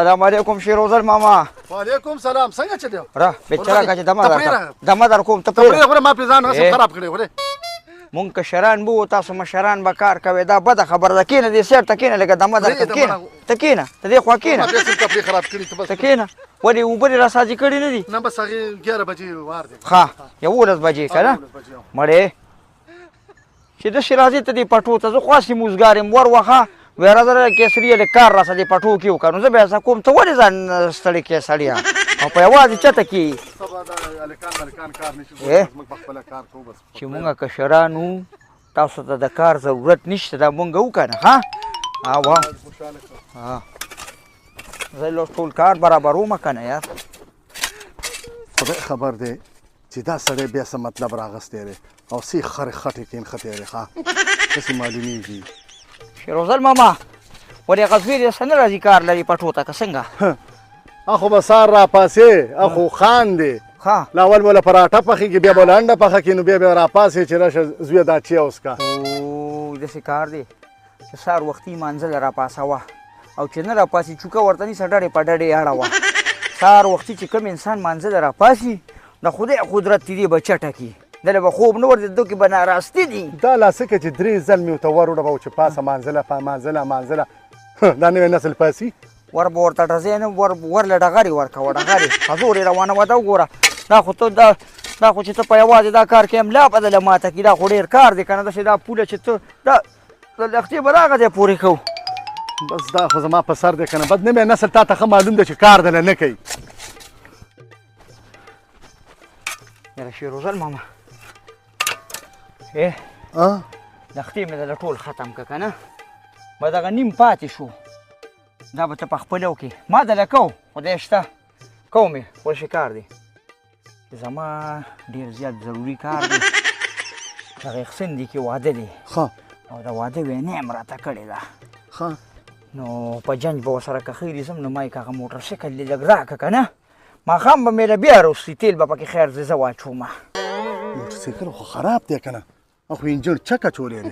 سلام علیکم شیروزل ماما. وعلیکم سلام. څنګه چلی را بیچاره کا چې دمه در کوم ته پرې غره ما په ځان رسم خراب کړی وره. مونږ کشران بو تاسو مشران به کار کوي دا بده خبر ده کینه دې سیر تکینه لکه دمه در کینه تکینه ته دې خوا کینه ما په کپړې خراب کړی ته بس تکینه ولی وبري را ساجي کړی نه دي نه بس هغه 11 بجې وار دي ها 11 بجې کنه مړې چې د شیرازي ته دې پټو ته زه خواسي موزګارم ور وخه ورا در کیسری له کار را سدي پټو کیو کنه زه به کوم ته ولې ځان ستړي کې سړیا او په یوازې چته کی سبا دا الکان کار نشي موږ په خپل کار کوو بس چې مونږه کشرانو تاسو ته د کار ضرورت نشته دا مونږ وکنه ها وا ها زه له ټول کار برابروم کنه یار خدای خبر دی چې دا سړی بیا څه مطلب راغستی دی او سی خر خټې کین خټې دی ښه داسې معلومیږي شیروزل ماما ولې غزویر څنګه راځي کار لري پټو ته که څنګه اخو به سار را پاسې اخو خان دی ها لا اول بوله پراټه پخېږي بیا بوله انډه پخه کړي نو بیا به را پاسې چې راشه زویه دا چی اوس کا او داسې کار دی چې سهار وختي مانځله را پاسوه او چې نه را پاسي چوکه ورته نیسه ډډې په ډډې اړوه سهار وختي چې کوم انسان مانځله را پاسي د خدای قدرت دې به چټه کي دله به خوب نه ورته دو کې به ناراستي دي دا لاسکه چې درې ځل مې ورته ور وړه چې پاسه مانځله دا نوی نسل پاسي ور به ورته ډزې نه ورله ډغرې ورکوه ډغرې حضور یې روانه وه دا وګوره دا خو ته دا خو چې ته په یوازې دا کار کې املا بدله ماته کړي دا خو ډېر کار دی که نه داسې دا پوله چې ته دا لښتې به دغه ځای پورې کوو بس دا خو زما په سر دی که نه بد نوی نسل تا ته ښه معلوم دی چې کار دله نه کوي یاره شیروزل ماما لښتې مې دله ټول ختم که که نه به دغه نیم پاتې شو دا به ته په خپلو کې ما دله کوو خدای شته کوم یې ورشي کار دی زما ډېر زیات ضروري کار دی دغه اخسندي کې واده دی او د واده وینې هم راته کړې ده نو په جنج به ورسره که خیرې ځم نو ما یې هغه موټر سایکل دې لږ راکړه که نه ماښام به مې له بیا روستي تیل به پکې خیر زه واچومه موټر سایکل خو خراب دی که نه خو انجن چک اچولی دی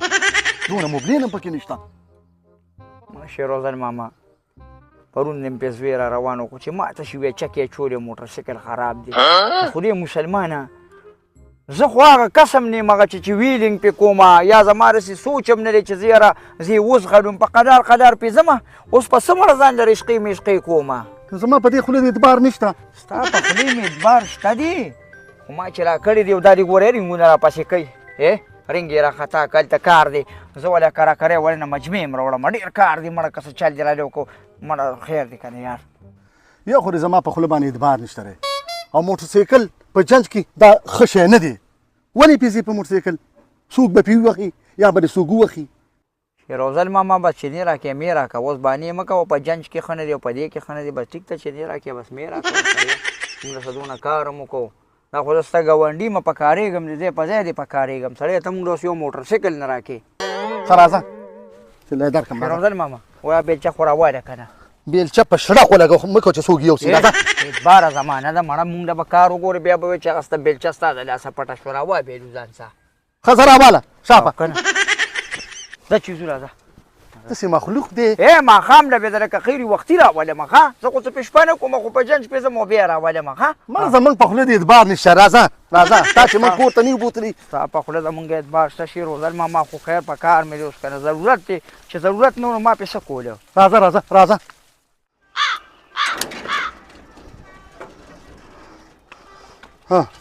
دونه موبلین هم پکې نشته شیروزل ماما پرون دې مې پې زوی را روان وکړو چې ما ته شوی چک یې اچولی موټر سایکل خراب دی خدای مسلمانه زه خو هغه قسم نیم هغه چې ویلینګ پې کومه یا زما رسې سوچ هم نه دی چې زه یاره زه یې وزغړم په قدار پې ځمه اوس په څومره ځان له رشقې مشقې کومه زما په دې خولې مې اعتبار نشته ستا په خولې مې اعتبار شته دی خو ما چې را کړي دی او دا دې ګورې رینګونه را پسې کوي رنګ یې راخطا کلته کار دی زه ولې کره کرې ولې نه مجمع یم راوړم ډېر کار دی مړه که څه چل دې رالی وکړو مړه خیر دی که نه یار یا خو زما په خوله باندې اعتبار نشته دی او موټر سایکل په جنج کې دا ښه شی نه دی ولې پیسې په موټر سایکل څوک به پې ووهي یا به دې څوک ووهي شیروزل ماما بس چینی راکړې مې راکړه اوس بانې مه کوه په جنج کې ښه نه دی او په دې کې ښه نه دی بس ټیک ته چینی راکړې بس مې راکړه موږ څه دونه کار هم وکړو دا خو زه ستا ګاونډي م په کارېږم د ځای په ځای دې په کارېږم سړی ته موږ اوس یو موټر سایکل نه راکړې ښه راځه چې له درکړم شیروزل ماما وایه بیلچه خو راواله که نه بیلچه په شړه خو لګه مه کوه چې څوک یوسي راځه اعتباره زمانه ده مړه موږ له به کار وګورې بیا به وایي چې هغه ستا بیلچه ستا د لاسه پټه شوه راوایه بیلو ځان سه ښه زه راواله شاپه که نه دا چیزو راځه داسې مخلوق دی ماښام له بیا درکه خیري وختي راولم ښه زه خو څه په شپه نه کوم خو په جنج پې ځم او بیا راولم ښه مړه زموږ په خوله دې اعتبار نشته راځه تا چې موږ کور ته نه یو بوتلي ستا په خوله زمونږ اعتبار شته شیروزل ماما خو خیر په کار مې دی اوس که نه ضرورت دی چې ضرورت نه و نو ما پې څه کولی راځه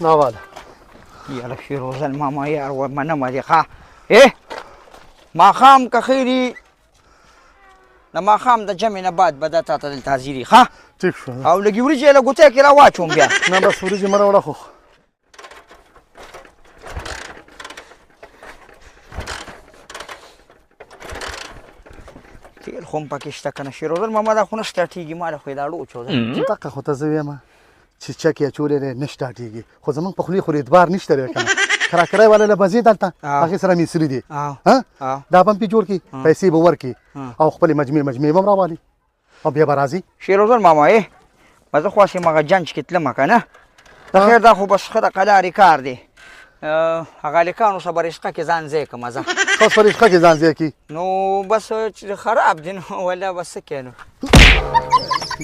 ناواله یاره شیروزل ماما یار منمه دې ښه ماښام که خیري د ماښام د جمع نه بعد به دا تا ته دلته حاضري ښه ټیک شو او لږې وریجې یې له ګوتۍ کې راواچوم بیا نه بس وریجې مه راوړه خو تیل خو هم پکې شته که نه شیروزل ماما دا خو نه سټارټېږي ما له خو یې دا اړو چوده دقه خو ته زه ویم چې چک یې اچولی دی نه سټارټېږي خو زموږ په خولې خو اعتبار نشته دی که نه کراکری والا له بځې دلته هغې سره میسري دي دا به هم پې جوړ کړي پیسې به ورکړي او خپلې مجمې به هم راوالي او بیا به راځي شیروزل ماما به زه خواسې هغه جنج کې تلمه که نه خیر دا خو بس ښه د قلارې کار دی هغه هلکانو سره به رشقه کې ځان ځای کړم زه اوس په رشقه کې ځان ځای کړي نو بس چې خراب دي نو ولا بس څه کوې نو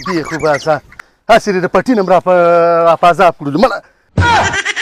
دی خو باسه هسې د پټي نه م را په عذاب کړلو مړه